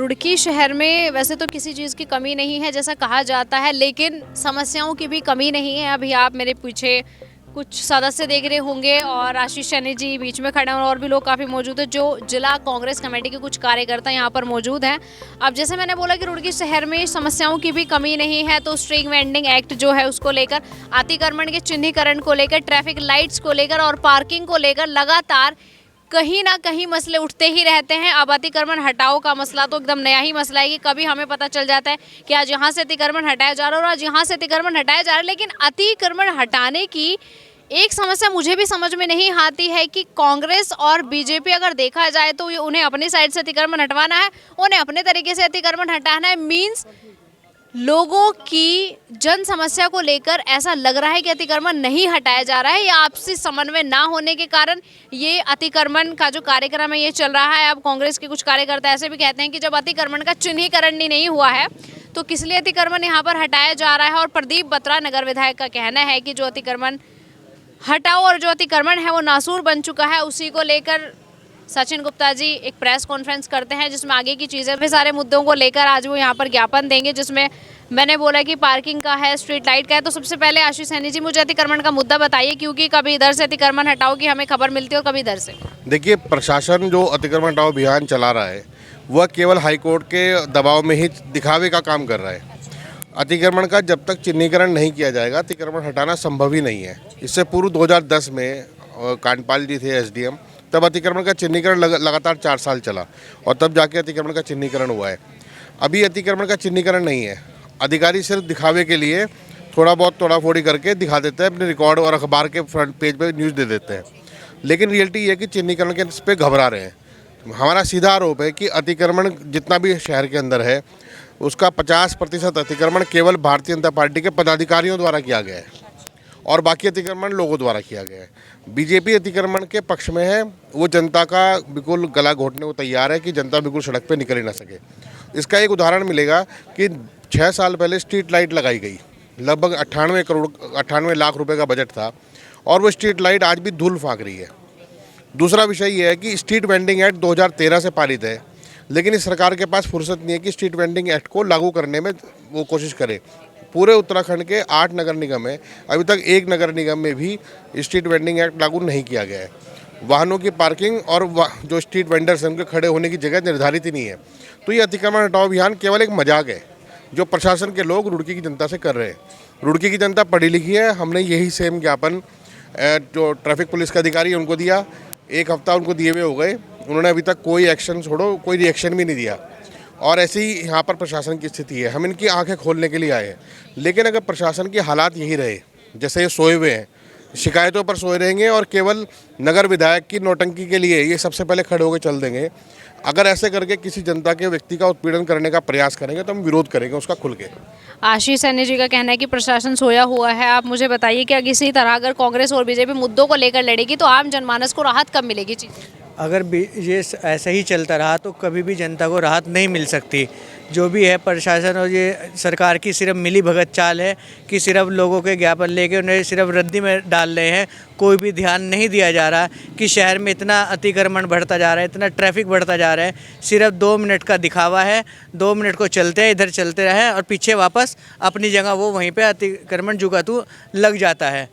रुड़की शहर में वैसे तो किसी चीज़ की कमी नहीं है जैसा कहा जाता है, लेकिन समस्याओं की भी कमी नहीं है। अभी आप मेरे पीछे कुछ सदस्य देख रहे होंगे और आशीष सैनी जी बीच में खड़े हैं और भी लोग काफ़ी मौजूद हैं जो जिला कांग्रेस कमेटी के कुछ कार्यकर्ता यहाँ पर मौजूद हैं। अब जैसे मैंने बोला कि रुड़की शहर में समस्याओं की भी कमी नहीं है, तो स्ट्रीट वेंडिंग एक्ट जो है उसको लेकर, अतिक्रमण के चिन्हीकरण को लेकर, ट्रैफिक लाइट्स को लेकर और पार्किंग को लेकर लगातार कहीं ना कहीं मसले उठते ही रहते हैं। अब अतिक्रमण हटाओ का मसला तो एकदम नया ही मसला है कि कभी हमें पता चल जाता है कि आज यहाँ से अतिक्रमण हटाया जा रहा है और आज यहाँ से अतिक्रमण हटाया जा रहा है, लेकिन अतिक्रमण हटाने की एक समस्या मुझे भी समझ में नहीं आती है कि कांग्रेस और बीजेपी अगर देखा जाए तो ये उन्हें अपनी साइड से अतिक्रमण हटवाना है, उन्हें अपने तरीके से अतिक्रमण हटाना है। मीन्स लोगों की जन समस्या को लेकर ऐसा लग रहा है कि अतिक्रमण नहीं हटाया जा रहा है या आपसी समन्वय ना होने के कारण ये अतिक्रमण का जो कार्यक्रम है ये चल रहा है। अब कांग्रेस के कुछ कार्यकर्ता ऐसे भी कहते हैं कि जब अतिक्रमण का चिन्हीकरण ही नहीं हुआ है तो किस लिए अतिक्रमण यहाँ पर हटाया जा रहा है। और प्रदीप बत्रा नगर विधायक का कहना है कि जो अतिक्रमण हटाओ और जो अतिक्रमण है वो नासूर बन चुका है। उसी को लेकर सचिन गुप्ता जी एक प्रेस कॉन्फ्रेंस करते हैं जिसमें आगे की चीज़ें भी सारे मुद्दों को लेकर आज वो यहाँ पर ज्ञापन देंगे, जिसमें मैंने बोला कि पार्किंग का है, स्ट्रीट लाइट का है। तो सबसे पहले आशीष सैनी जी मुझे अतिक्रमण का मुद्दा बताइए, क्योंकि कभी इधर से अतिक्रमण हटाओ की हमें खबर मिलती है और कभी इधर से। देखिए, प्रशासन जो अतिक्रमण हटाओ अभियान चला रहा है वह केवल हाईकोर्ट के दबाव में ही दिखावे का काम कर रहा है। अतिक्रमण का जब तक चिन्हीकरण नहीं किया जाएगा अतिक्रमण हटाना संभव ही नहीं है। इससे पूर्व 2010 में कांडपाल जी थे एसडीएम, तब अतिक्रमण का चिन्हीकरण लगातार 4 साल चला और तब जाके अतिक्रमण का चिन्हीकरण हुआ है। अभी अतिक्रमण का चिन्हीकरण नहीं है। अधिकारी सिर्फ दिखावे के लिए थोड़ा बहुत तोड़ाफोड़ी करके दिखा देते हैं, अपने रिकॉर्ड और अखबार के फ्रंट पेज पे न्यूज़ दे देते हैं, लेकिन रियलिटी ये है कि चिन्हीकरण के इस पर घबरा रहे हैं। हमारा सीधा आरोप है कि अतिक्रमण जितना भी शहर के अंदर है उसका 50% अतिक्रमण केवल भारतीय जनता पार्टी के पदाधिकारियों द्वारा किया गया है और बाकी अतिक्रमण लोगों द्वारा किया गया है। बीजेपी अतिक्रमण के पक्ष में है, वो जनता का बिल्कुल गला घोटने को तैयार है कि जनता बिल्कुल सड़क पे निकल ही ना सके। इसका एक उदाहरण मिलेगा कि 6 साल पहले स्ट्रीट लाइट लगाई गई, लगभग 98 लाख रुपए का बजट था और वो स्ट्रीट लाइट आज भी धूल फाँक रही है। दूसरा विषय ये है कि स्ट्रीट वेंडिंग एक्ट 2013 से पारित है, लेकिन इस सरकार के पास फुर्सत नहीं है कि स्ट्रीट वेंडिंग एक्ट को लागू करने में वो कोशिश करे। पूरे उत्तराखंड के 8 नगर निगम है, अभी तक एक नगर निगम में भी स्ट्रीट वेंडिंग एक्ट लागू नहीं किया गया है। वाहनों की पार्किंग और जो स्ट्रीट वेंडर्स हैं उनके खड़े होने की जगह निर्धारित ही नहीं है। तो ये अतिक्रमण हटाओ अभियान केवल एक मजाक है जो प्रशासन के लोग रुड़की की जनता से कर रहे हैं। रुड़की की जनता पढ़ी लिखी है। हमने यही सेम ज्ञापन जो ट्रैफिक पुलिस के अधिकारी उनको दिया, 1 हफ्ता उनको दिए हुए हो गए, उन्होंने अभी तक कोई एक्शन छोड़ो कोई रिएक्शन भी नहीं दिया। और ऐसी ही यहाँ पर प्रशासन की स्थिति है। हम इनकी आंखें खोलने के लिए आए हैं, लेकिन अगर प्रशासन के हालात यही रहे जैसे ये सोए हुए हैं, शिकायतों पर सोए रहेंगे और केवल नगर विधायक की नौटंकी के लिए ये सबसे पहले खड़े होकर चल देंगे, अगर ऐसे करके किसी जनता के व्यक्ति का उत्पीड़न करने का प्रयास करेंगे तो हम विरोध करेंगे उसका खुल के। आशीष सैनी जी का कहना है कि प्रशासन सोया हुआ है। आप मुझे बताइए कि अगर इसी तरह अगर कांग्रेस और बीजेपी मुद्दों को लेकर लड़ेगी तो आम जनमानस को राहत कब मिलेगी? अगर ये ऐसे ही चलता रहा तो कभी भी जनता को राहत नहीं मिल सकती। जो भी है प्रशासन और ये सरकार की सिर्फ मिली भगत चाल है कि सिर्फ लोगों के ज्ञापन लेके उन्हें सिर्फ रद्दी में डाल रहे हैं। कोई भी ध्यान नहीं दिया जा रहा कि शहर में इतना अतिक्रमण बढ़ता जा रहा है, इतना ट्रैफिक बढ़ता जा रहा है। सिर्फ 2 मिनट का दिखावा है, 2 मिनट को चलते हैं, इधर चलते रहें और पीछे वापस अपनी जगह वो वहीं पे अतिक्रमण जुगातू लग जाता है।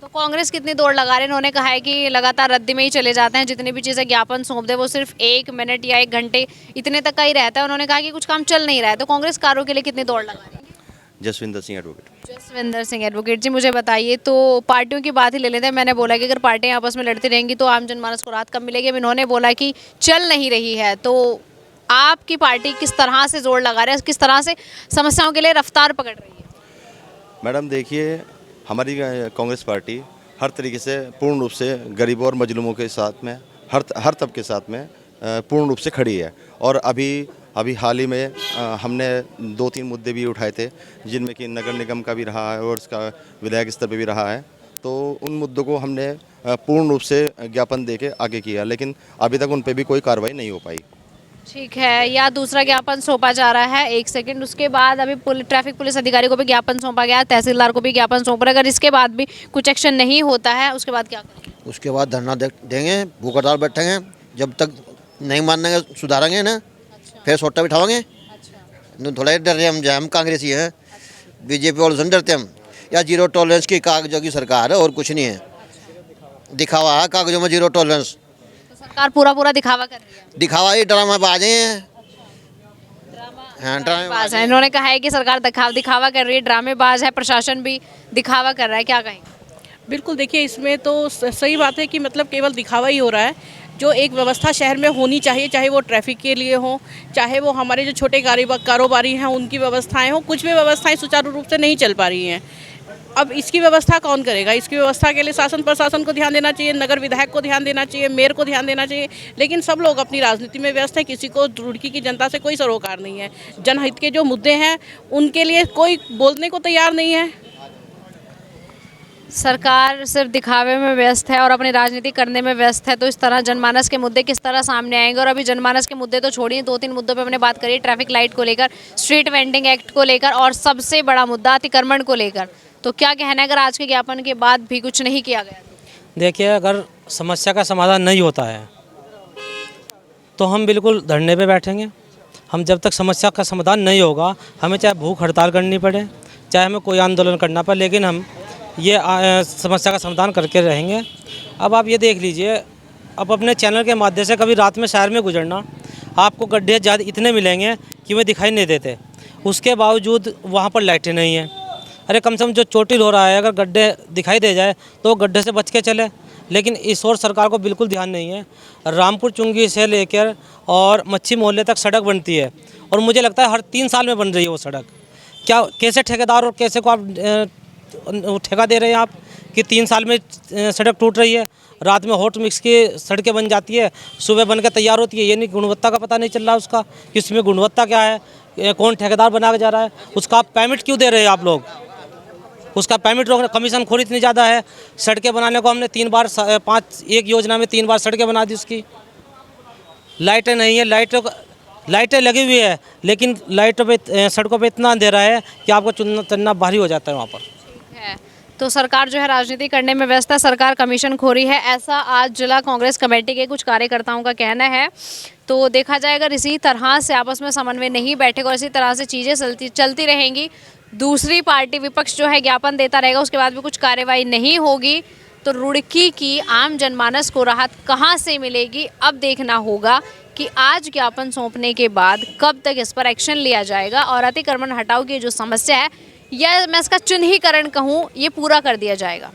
तो कांग्रेस कितनी दौड़ लगा रहे हैं? उन्होंने कहा है कि लगातार रद्दी में ही चले जाते हैं, जितनी भी चीज़ें ज्ञापन सौंप दे वो सिर्फ 1 मिनट या 1 घंटे इतने तक का ही रहता है। उन्होंने कहा कि कुछ काम चल नहीं रहा है, तो कांग्रेस कारों के लिए कितनी दौड़ लगा रही है? जसविंदर सिंह एडवोकेट। जसविंदर सिंह एडवोकेट जी, मुझे बताइए, तो पार्टियों की बात ही ले लेते हैं। मैंने बोला कि अगर पार्टियां आपस में लड़ती रहेंगी तो आम जनमानस को राहत कब मिलेगी? अब इन्होंने बोला कि चल नहीं रही है, तो आपकी पार्टी किस तरह से जोर लगा रही है, किस तरह से समस्याओं के लिए रफ्तार पकड़ रही है? मैडम देखिए, हमारी कांग्रेस पार्टी हर तरीके से पूर्ण रूप से गरीबों और मजलूमों के साथ में हर तबके के साथ में पूर्ण रूप से खड़ी है। और अभी हाल ही में हमने 2-3 मुद्दे भी उठाए थे, जिनमें कि नगर निगम का भी रहा है और इसका विधायक स्तर पे भी रहा है। तो उन मुद्दों को हमने पूर्ण रूप से ज्ञापन देके आगे किया, लेकिन अभी तक उन पे भी कोई कार्रवाई नहीं हो पाई। ठीक है, या दूसरा ज्ञापन सौंपा जा रहा है, 1 सेकंड, उसके बाद अभी ट्रैफिक पुलिस अधिकारी को भी ज्ञापन सौंपा गया, तहसीलदार को भी ज्ञापन सौंप रहा है। अगर इसके बाद भी कुछ एक्शन नहीं होता है उसके बाद क्या करेंगे? उसके बाद धरना देंगे, भूख हड़ताल बैठेंगे, जब तक नहीं मानेंगे सुधारेंगे ना। अच्छा, फिर सोटा बिठाओगे। थोड़ा डर रहे हम कांग्रेसी हैं, बीजेपी वालों से नहीं डरते हम। या जीरो टॉलरेंस की कागजों की सरकार है और कुछ नहीं है, दिखावा है कागजों में जीरो टॉलरेंस। तो सरकार पूरा दिखावा कर रही है। दिखावा ही ड्रामाबाज हैं। हाँ ड्रामेबाज है, इन्होंने कहा है कि सरकार दिखावा कर रही है, ड्रामेबाज है, प्रशासन भी दिखावा कर रहा है, क्या कहेंगे? बिल्कुल, देखिए इसमें तो सही बात है कि मतलब केवल दिखावा ही हो रहा है। जो एक व्यवस्था शहर में होनी चाहिए, चाहे वो ट्रैफिक के लिए हो, चाहे वो हमारे जो छोटे कारोबारी हैं उनकी व्यवस्थाएं हो, कुछ भी व्यवस्थाएं सुचारू रूप से नहीं चल पा रही हैं। अब इसकी व्यवस्था कौन करेगा? इसकी व्यवस्था के लिए शासन प्रशासन को ध्यान देना चाहिए, नगर विधायक को ध्यान देना चाहिए, मेयर को ध्यान देना चाहिए, लेकिन सब लोग अपनी राजनीति में व्यस्त हैं। किसी को रुड़की की जनता से कोई सरोकार नहीं है। जनहित के जो मुद्दे हैं उनके लिए कोई बोलने को तैयार नहीं है। सरकार सिर्फ दिखावे में व्यस्त है और अपनी राजनीति करने में व्यस्त है, तो इस तरह जनमानस के मुद्दे किस तरह सामने आएंगे? और अभी जनमानस के मुद्दे तो छोड़िए, 2-3 मुद्दों पे हमने बात करी, ट्रैफिक लाइट को लेकर, स्ट्रीट वेंडिंग एक्ट को लेकर और सबसे बड़ा मुद्दा अतिक्रमण को लेकर। तो क्या कहना है अगर आज के ज्ञापन के बाद भी कुछ नहीं किया गया? देखिए, अगर समस्या का समाधान नहीं होता है तो हम बिल्कुल धरने पे बैठेंगे। हम जब तक समस्या का समाधान नहीं होगा, हमें चाहे भूख हड़ताल करनी पड़े, चाहे हमें कोई आंदोलन करना पड़े, लेकिन हम ये समस्या का समाधान करके रहेंगे। अब आप ये देख लीजिए, अब अपने चैनल के माध्यम से कभी रात में शहर में गुजरना, आपको गड्ढे ज़्यादा इतने मिलेंगे कि वे दिखाई नहीं देते, उसके बावजूद वहाँ पर लाइटें नहीं हैं। अरे कम से कम जो चोटिल हो रहा है, अगर गड्ढे दिखाई दे जाए तो गड्ढे से बच के चले, लेकिन इस ओर सरकार को बिल्कुल ध्यान नहीं है। रामपुर चुंगी से लेकर और मच्छी मोहल्ले तक सड़क बनती है और मुझे लगता है हर 3 साल में बन रही है वो सड़क। क्या कैसे ठेकेदार और कैसे को आप ठेका दे रहे हैं आप कि 3 साल में सड़क टूट रही है? रात में हॉट मिक्स की सड़कें बन जाती है, सुबह बन के तैयार होती है। ये नहीं, गुणवत्ता का पता नहीं चल रहा उसका कि उसमें गुणवत्ता क्या है, कौन ठेकेदार बना के जा रहा है, उसका आप पेमेंट क्यों दे रहे हैं आप लोग? उसका पेमेंट रोकना, कमीशन खोरी इतनी ज़्यादा है। सड़कें बनाने को हमने 3 बार एक योजना में 3 बार सड़कें बना दी उसकी। लाइटें नहीं है, लाइटें लगी हुई है, लेकिन लाइटों पे सड़कों पे इतना अंधेरा है कि आपको चलना भारी हो जाता है वहाँ पर। है तो सरकार जो है राजनीति करने में व्यस्त है, सरकार कमीशन खोरी है, ऐसा आज जिला कांग्रेस कमेटी के कुछ कार्यकर्ताओं का कहना है। तो देखा जाए, अगर इसी तरह से आपस में समन्वय नहीं बैठेगा और इसी तरह से चीज़ें चलती रहेंगी, दूसरी पार्टी विपक्ष जो है ज्ञापन देता रहेगा, उसके बाद भी कुछ कार्रवाई नहीं होगी, तो रुड़की की आम जनमानस को राहत कहाँ से मिलेगी? अब देखना होगा कि आज ज्ञापन सौंपने के बाद कब तक इस पर एक्शन लिया जाएगा और अतिक्रमण हटाओ की जो समस्या है, या मैं इसका चिन्हीकरण कहूँ, ये पूरा कर दिया जाएगा।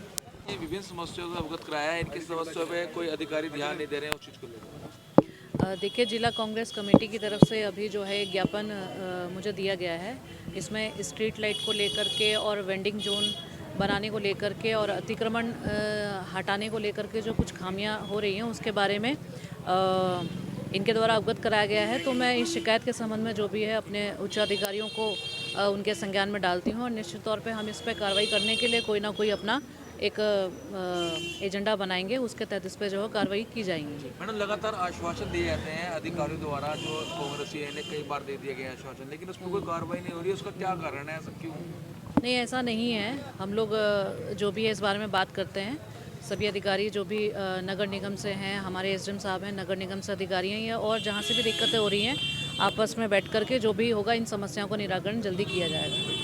ये विभिन्न समस्याओं से अवगत कराया है, इनकी समस्याओं पे कोई अधिकारी ध्यान नहीं दे रहे हैं उस चीज़ को लेकर। देखिए, जिला कांग्रेस कमेटी की तरफ से अभी जो है ज्ञापन मुझे दिया गया है। इसमें स्ट्रीट लाइट को लेकर के और वेंडिंग जोन बनाने को लेकर के और अतिक्रमण हटाने को लेकर के जो कुछ खामियां हो रही हैं उसके बारे में इनके द्वारा अवगत कराया गया है। तो मैं इस शिकायत के संबंध में जो भी है अपने उच्च अधिकारियों को उनके संज्ञान में डालती हूँ और निश्चित तौर पे हम इस पर कार्रवाई करने के लिए कोई ना कोई अपना एक एजेंडा बनाएंगे, उसके तहत इस पर जो है कार्रवाई की जाएगी। मैडम, लगातार आश्वासन दिए जाते हैं अधिकारियों द्वारा, जो कांग्रेसी है कई बार दे दिए गए आश्वासन, लेकिन उस पर कोई कार्रवाई नहीं हो रही है। उसका क्या कारण है, ऐसा क्यों? नहीं, ऐसा नहीं है। हम लोग जो भी है इस बारे में बात करते हैं, सभी अधिकारी जो भी नगर निगम से हैं, हमारे एसडीएम साहब हैं, नगर निगम से अधिकारी हैं, या और जहाँ से भी दिक्कतें हो रही हैं, आपस में बैठ करके जो भी होगा इन समस्याओं का निराकरण जल्दी किया जाएगा।